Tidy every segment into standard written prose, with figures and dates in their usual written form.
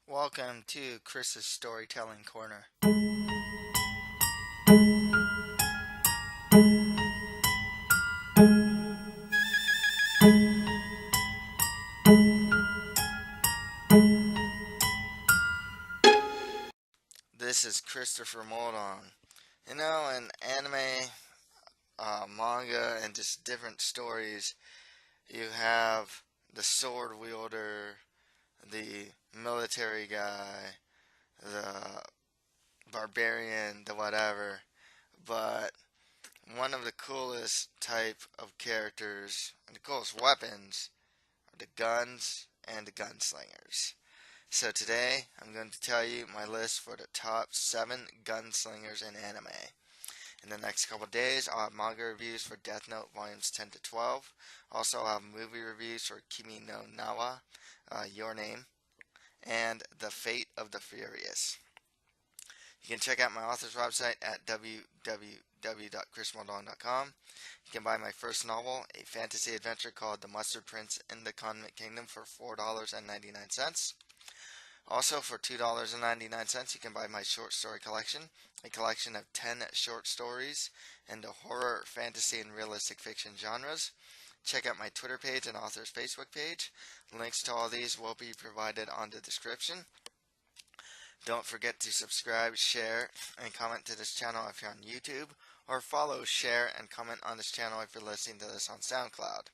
Welcome to Chris's Storytelling Corner. This is Christopher Moldon. In anime, manga, and just different stories, you have the sword wielder, the military guy, the barbarian, the whatever. But one of the coolest type of characters and the coolest weapons are the guns and the gunslingers. So today, I'm going to tell you my list for the top 7 gunslingers in anime. In the next couple of days, I'll have manga reviews for Death Note volumes 10 to 12. Also, I'll have movie reviews for Kimi no Nawa, Your Name, and The Fate of the Furious. You can check out my author's website at www.chrismoldon.com. You can buy my first novel, a fantasy adventure called The Mustard Prince in the Convict Kingdom, for $4.99. Also, for $2.99, you can buy my short story collection, a collection of 10 short stories in the horror, fantasy, and realistic fiction genres. Check out my Twitter page and author's Facebook page. Links to all these will be provided on the description. Don't forget to subscribe, share, and comment to this channel if you're on YouTube, or follow, share, and comment on this channel if you're listening to this on SoundCloud.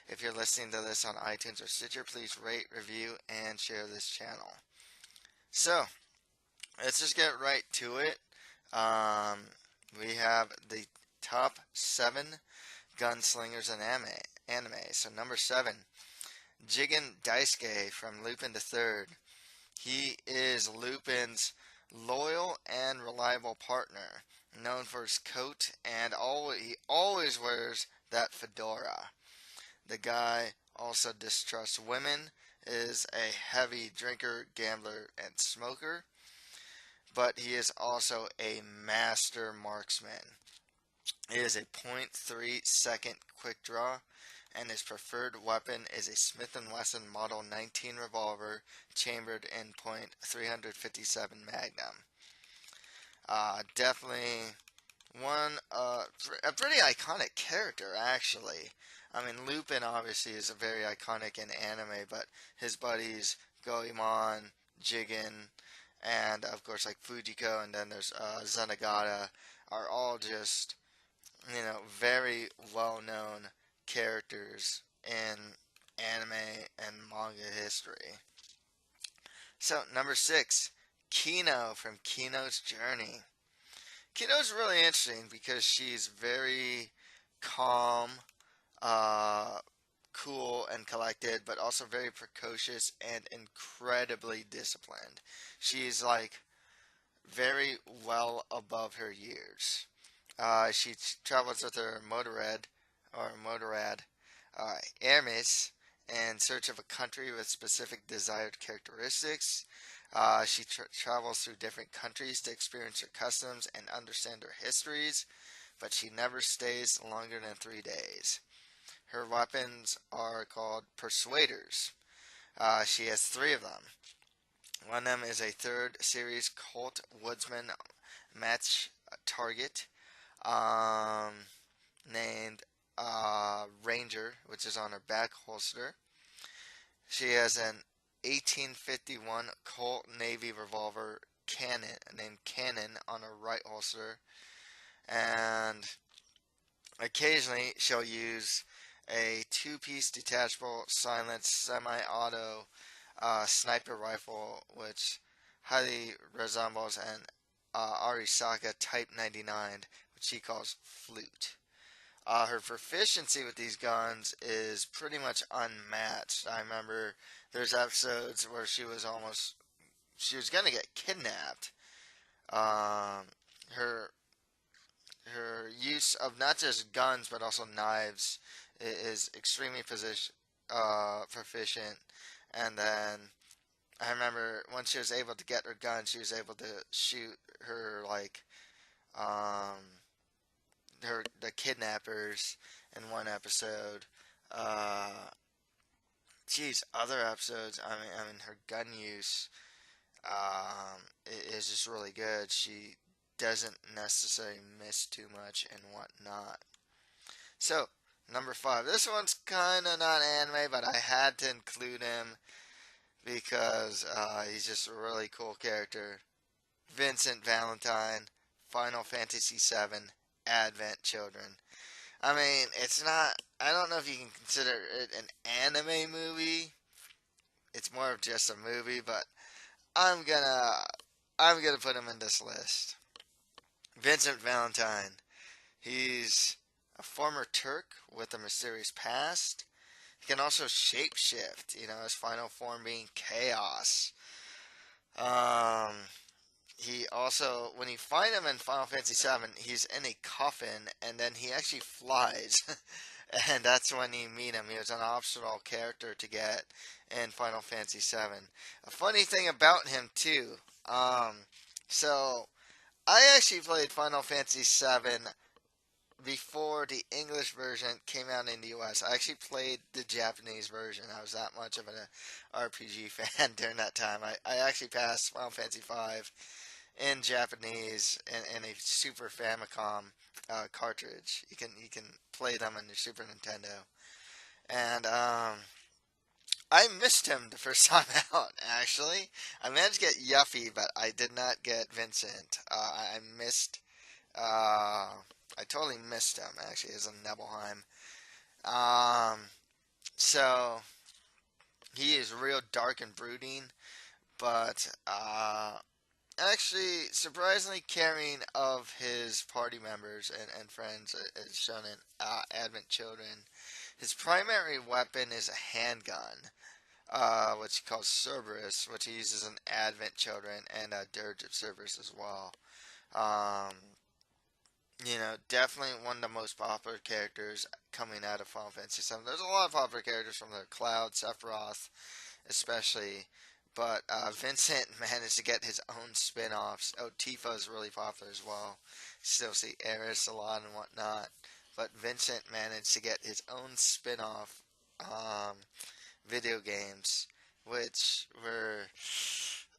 If you're listening to this on iTunes or Stitcher, please rate, review, and share this channel. So, let's just get right to it. We have the top 7 gunslingers in anime. So, number 7, Jigen Daisuke from Lupin the Third. He is Lupin's loyal and reliable partner, known for his coat, and he always wears that fedora. The guy also distrusts women, is a heavy drinker, gambler, and smoker, but he is also a master marksman. He is a .3 second quick draw, and his preferred weapon is a Smith & Wesson Model 19 revolver chambered in .357 Magnum. Definitely a pretty iconic character, actually. I mean, Lupin obviously is a very iconic in anime, but his buddies Goemon, Jigen, and of course like Fujiko, and then there's Zenigata, are all just very well-known characters in anime and manga history. So number 6, Kino from Kino's Journey. Kino's really interesting because she's very calm, uh, cool, and collected, but also very precocious and incredibly disciplined. She's like very well above her years. She travels with her motorrad, Hermes, in search of a country with specific desired characteristics. She travels through different countries to experience their customs and understand their histories, but she never stays longer than 3 days. Her weapons are called persuaders. She has 3 of them. One of them is a 3rd series Colt Woodsman match target, um, named Ranger, which is on her back holster. She has an 1851 Colt Navy revolver named Cannon on her right holster, and occasionally she'll use a 2-piece detachable silenced semi-auto sniper rifle, which highly resembles an Arisaka Type 99, which she calls Flute. Her proficiency with these guns is pretty much unmatched. I remember there's episodes where she was gonna get kidnapped. Um, her her use of not just guns but also knives is extremely proficient. And then I remember when she was able to get her gun, she was able to shoot her um, the kidnappers in one episode. Uh, Other episodes. I mean, her gun use. is just really good. She doesn't necessarily miss too much and whatnot. So, number five. This one's kind of not anime, but I had to include him because he's just a really cool character. Vincent Valentine, Final Fantasy VII, Advent Children. I mean, it's not. I don't know if you can consider it an anime movie. It's more of just a movie, but I'm gonna I'm gonna put him in this list. Vincent Valentine. He's a former Turk with a mysterious past. He can also shapeshift, his final form being chaos. Um, he also, when you find him in Final Fantasy VII, he's in a coffin, and then he actually flies, and that's when you meet him. He was an optional character to get in Final Fantasy VII. A funny thing about him too. So I actually played Final Fantasy VII before the English version came out in the US. I actually played the Japanese version. I was that much of an RPG fan during that time. I actually passed Final Fantasy V in Japanese in a Super Famicom cartridge. You can play them on your Super Nintendo. And I missed him the first time out. Actually, I managed to get Yuffie, but I did not get Vincent. I missed. I totally missed him. Actually, as a Nebelheim. So he is real dark and brooding, but actually, surprisingly caring of his party members and friends, as shown in Advent Children. His primary weapon is a handgun, which he calls Cerberus, which he uses in Advent Children and Dirge of Cerberus as well. Um, definitely one of the most popular characters coming out of Final Fantasy VII. There's a lot of popular characters from there, Cloud, Sephiroth, especially. But Vincent managed to get his own spin-offs. Oh, Tifa is really popular as well. Still see Eris a lot and whatnot. But Vincent managed to get his own spin-off um, video games, which were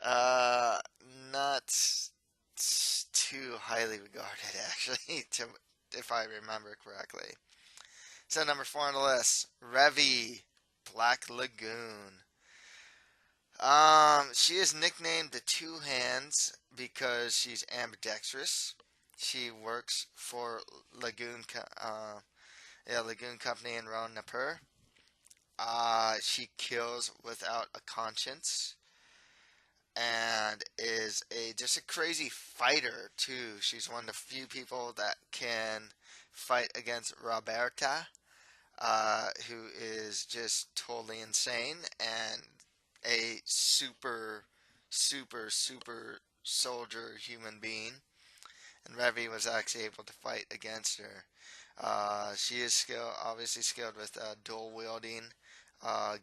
uh, not too highly regarded, actually, if I remember correctly. So number four on the list, Revi, Black Lagoon. She is nicknamed the Two Hands because she's ambidextrous. She works for Lagoon Company in Ron Napur. She kills without a conscience and is just a crazy fighter too. She's one of the few people that can fight against Roberta, who is just totally insane and a super soldier human being. And Revi was actually able to fight against her. She is obviously skilled with dual wielding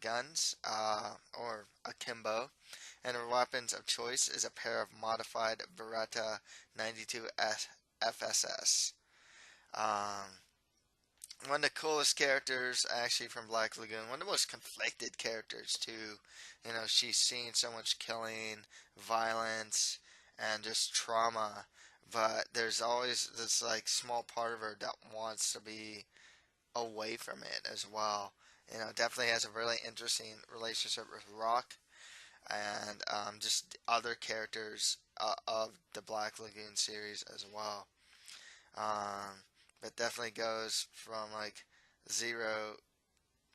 guns or akimbo, and her weapons of choice is a pair of modified Beretta 92 FSS. Um, One of the coolest characters actually from Black Lagoon, one of the most conflicted characters too. She's seen so much killing, violence, and just trauma, but there's always this like small part of her that wants to be away from it as well. Definitely has a really interesting relationship with Rock and just other characters of the Black Lagoon series as well. Um, but definitely goes from like 0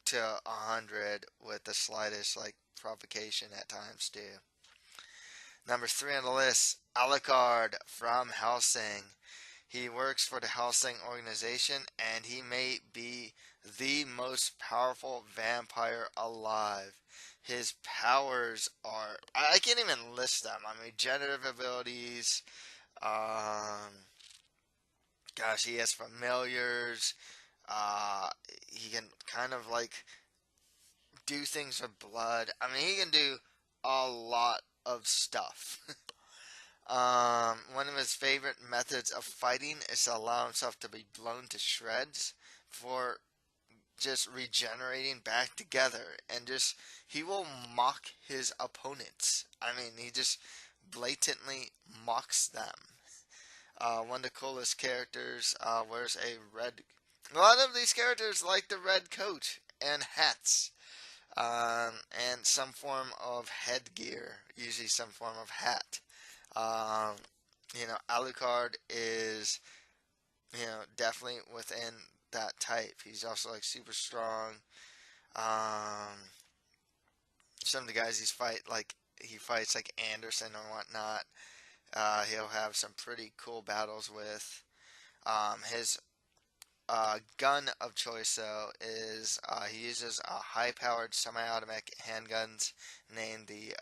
to 100 with the slightest like provocation at times too. Number three on the list, Alucard from Hellsing. He works for the Hellsing organization, and he may be the most powerful vampire alive. His powers are, I can't even list them. I mean, generative abilities, gosh, he has familiars. Uh, he can kind of like do things with blood. I mean, he can do a lot of stuff. One of his favorite methods of fighting is to allow himself to be blown to shreds for just regenerating back together, and just he will mock his opponents. I mean, he just blatantly mocks them. One of the coolest characters wears a red. A lot of these characters like the red coat and hats, and some form of headgear, usually some form of hat. Um, Alucard is, definitely within that type. He's also like super strong. Um, some of the guys he fights like Anderson or whatnot. He'll have some pretty cool battles with. His gun of choice, though, is he uses high-powered semi-automatic handguns named the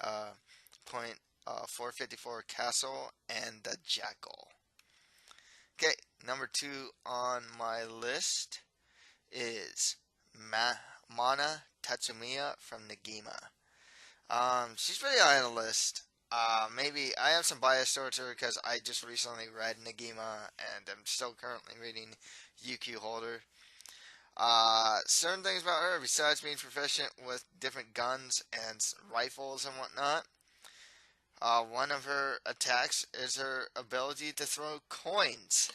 Point 454 Castle and the Jackal. Okay, number 2 on my list is Mana Tatsumiya from Negima. She's pretty high on the list. Maybe I have some bias towards her because I just recently read Negima and I'm still currently reading UQ Holder. Certain things about her, besides being proficient with different guns and rifles and whatnot, one of her attacks is her ability to throw coins.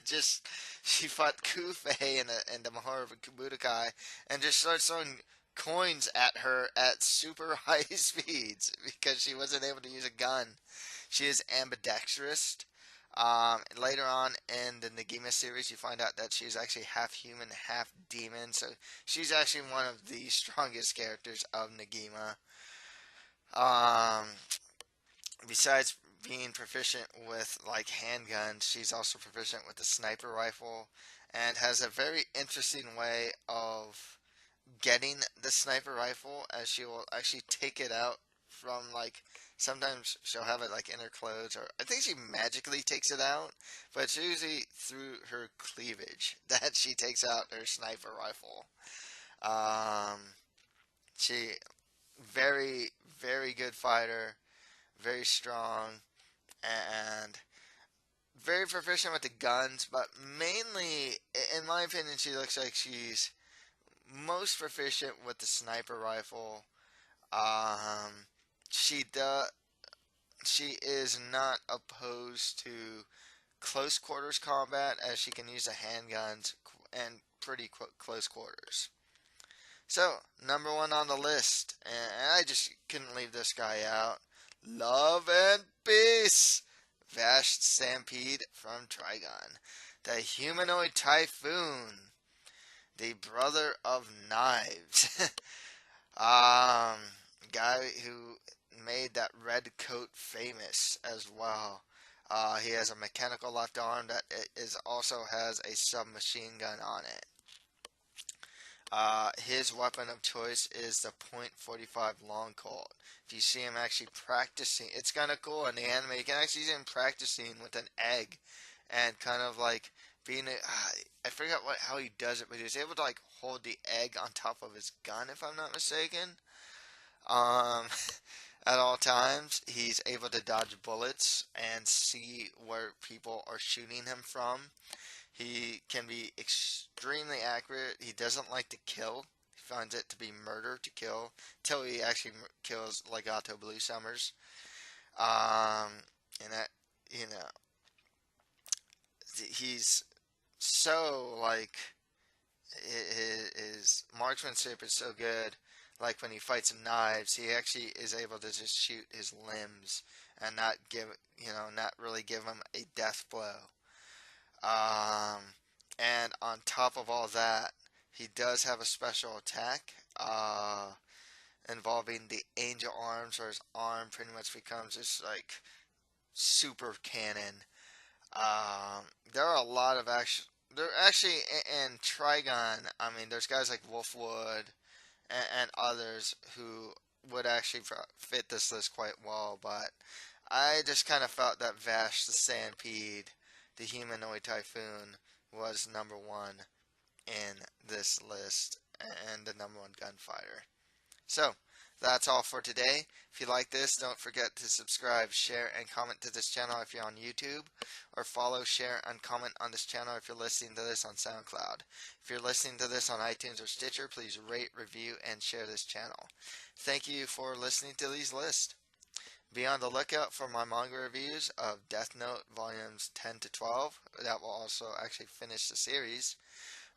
Just she fought Kufei in the Mahara Budokai and just starts throwing coins at her at super high speeds because she wasn't able to use a gun. She is ambidextrous. Later on in the Negima series, you find out that she's actually half human, half demon. So she's actually one of the strongest characters of Negima. Um, Besides being proficient with like handguns, she's also proficient with the sniper rifle and has a very interesting way of getting the sniper rifle, as she will actually take it out from like sometimes she'll have it like in her clothes, or I think she magically takes it out, but it's usually through her cleavage that she takes out her sniper rifle. Um, she very very good fighter, very strong, and very proficient with the guns, but mainly, in my opinion, she looks like she's most proficient with the sniper rifle. Um, she does. She is not opposed to close quarters combat, as she can use the handguns and pretty close quarters. So, number 1 on the list, and I just couldn't leave this guy out. Love and Peace! Vast Stampede from Trigon. The Humanoid Typhoon. The brother of Knives. um, Guy who made that red coat famous as well. He has a mechanical left arm that is also has a submachine gun on it. His weapon of choice is the .45 long Colt. If you see him actually practicing, it's kind of cool in the anime. You can actually see him practicing with an egg, and kind of like being I forgot how he does it, but he's able to like hold the egg on top of his gun, if I'm not mistaken. Um, at all times, he's able to dodge bullets and see where people are shooting him from. He can be extremely accurate. He doesn't like to kill. He finds it to be murder to kill, till he actually kills Legato Blue Summers. And that, you know, he's so like his marksmanship is so good. Like when he fights knives, he actually is able to just shoot his limbs and not really give him a death blow. And on top of all that, he does have a special attack involving the angel arms, where his arm pretty much becomes this like super cannon. There are a lot of there actually in Trigon. I mean, there's guys like Wolfwood and others who would actually fit this list quite well, but I just kind of felt that Vash the Stampede, the Humanoid Typhoon, was number 1 in this list and the number 1 gunfighter. So, That's all for today. If you like this, don't forget to subscribe, share, and comment to this channel if you're on YouTube, or follow, share, and comment on this channel if you're listening to this on SoundCloud. If you're listening to this on iTunes or Stitcher, please rate, review, and share this channel. Thank you for listening to these lists. Be on the lookout for my manga reviews of Death Note volumes 10 to 12. That will also actually finish the series.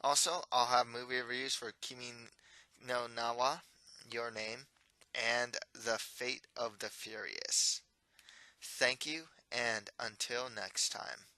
Also, I'll have movie reviews for Kimi no Nawa, Your Name, and The Fate of the Furious. Thank you, and until next time.